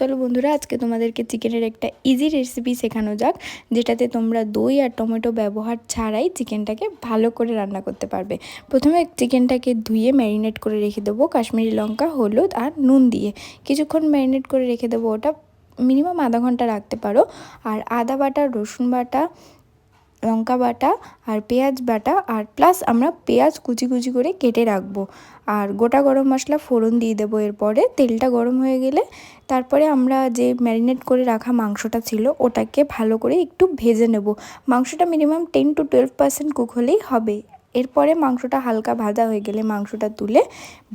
চলো বন্ধুরা, আজকে তোমাদেরকে চিকেনের একটা ইজি রেসিপি শেখানো যাক, যেটাতে তোমরা দই আর টমেটো ব্যবহার ছাড়াই চিকেনটাকে ভালো করে রান্না করতে পারবে। প্রথমে চিকেনটাকে ধুয়ে ম্যারিনেট করে রেখে দেবো কাশ্মীরি লঙ্কা, হলুদ আর নুন দিয়ে। কিছুক্ষণ ম্যারিনেট করে রেখে দেবো, ওটা মিনিমাম আধা ঘন্টা রাখতে পারো। আর আদা বাটা, রসুন বাটা, লঙ্কা বাটা আর পেঁয়াজ বাটা, আর প্লাস আমরা পেঁয়াজ কুচি কুচি করে কেটে রাখবো। আর গোটা গরম মশলা ফোড়ন দিয়ে দেবো। এরপরে তেলটা গরম হয়ে গেলে তারপরে আমরা যে ম্যারিনেট করে রাখা মাংসটা ছিল ওটাকে ভালো করে একটু ভেজে নেব। মাংসটা মিনিমাম 10-12% কুক হলেই হবে। এরপরে মাংসটা হালকা ভাজা হয়ে গেলে মাংসটা তুলে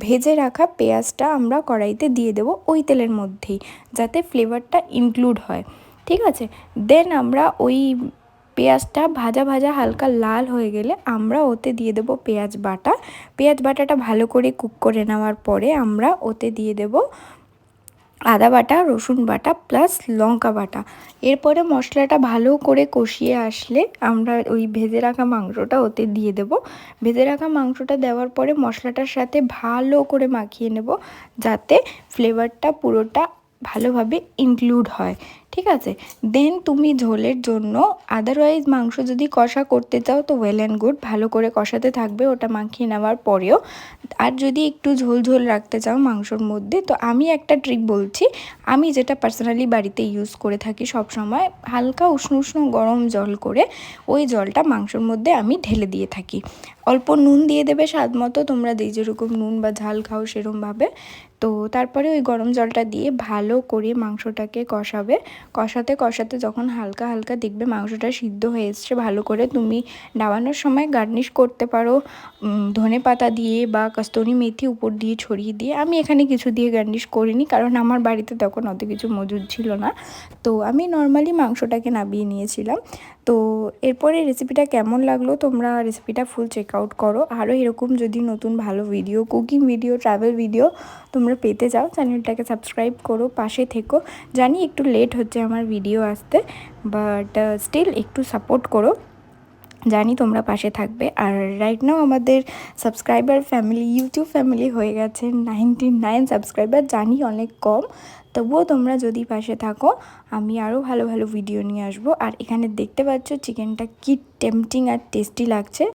ভেজে রাখা পেঁয়াজটা আমরা কড়াইতে দিয়ে দেবো ওই তেলের মধ্যেই, যাতে ফ্লেভারটা ইনক্লুড হয়। ঠিক আছে, দেন আমরা ওই পেঁয়াজটা ভাজা ভাজা হালকা লাল হয়ে গেলে আমরা ওতে দিয়ে দেবো পেঁয়াজ বাটা। পেঁয়াজ বাটাটা ভালো করে কুক করে নেওয়ার পরে আমরা ওতে দিয়ে দেব আদা বাটা, রসুন বাটা প্লাস লঙ্কা বাটা। এরপরে মশলাটা ভালো করে কষিয়ে আসলে আমরা ওই ভেজে রাখা মাংসটা ওতে দিয়ে দেব। ভেজে রাখা মাংসটা দেওয়ার পরে মশলাটার সাথে ভালো করে মাখিয়ে নেব, যাতে ফ্লেভারটা পুরোটা ভালোভাবে ইনক্লুড হয়। ঠিক আছে, দেন তুমি ঝোলের জন্য আদারওয়াইজ মাংস যদি কষা করতে চাও তো ওয়েল অ্যান্ড গুড, ভালো করে কষাতে থাকবে ওটা মাখিয়ে নেওয়ার পরেও। আর যদি একটু ঝোল ঝোল রাখতে চাও মাংসর মধ্যে, তো আমি একটা ট্রিক বলছি, আমি যেটা পার্সোনালি বাড়িতে ইউজ করে থাকি সব সময়, হালকা উষ্ণ উষ্ণ গরম জল করে ওই জলটা মাংসর মধ্যে আমি ঢেলে দিয়ে থাকি। অল্প নুন দিয়ে দেবে স্বাদ মতো, তোমরা যেরকম নুন বা ঝাল খাও সেরকমভাবে। তো তারপরে ওই গরম জলটা দিয়ে ভালো করে মাংসটাকে কষাবে। কষাতে কষাতে যখন হালকা হালকা দেখবে মাংসটা সিদ্ধ হয়ে এসছে ভালো করে, তুমি নামানোর সময় গার্নিশ করতে পারো ধনে পাতা দিয়ে বা কস্তুরি মেথি উপর দিয়ে ছড়িয়ে দিয়ে। আমি এখানে কিছু দিয়ে গার্নিশ করিনি, কারণ আমার বাড়িতে তখন অত কিছু মজুদ ছিল না, তো আমি নর্মালি মাংসটাকে নামিয়ে নিয়েছিলাম। তো এরপরে রেসিপিটা কেমন লাগলো, তোমরা রেসিপিটা ফুল চেক আউট করো। আরও এরকম যদি নতুন ভালো video, cooking video, travel video তোমরা পেতে চাও, চ্যানেলটাকে সাবস্ক্রাইব করো, পাশে থেকো। জানি একটু লেট হচ্ছে আমার ভিডিও আসতে, বাট স্টিল একটু সাপোর্ট করো, জানি তোমরা পাশে থাকবে। আর রাইট নাও আমাদের সাবস্ক্রাইবার ফ্যামিলি, ইউটিউব ফ্যামিলি হয়ে গেছে 99 সাবস্ক্রাইবার, জানি অনেক কম, তবুও তোমরা যদি পাশে থাকো আমি আরও ভালো ভালো ভিডিও নিয়ে আসবো। আর এখানে দেখতে পাচ্ছ চিকেনটা কি টেম্পটিং আর টেস্টি লাগছে।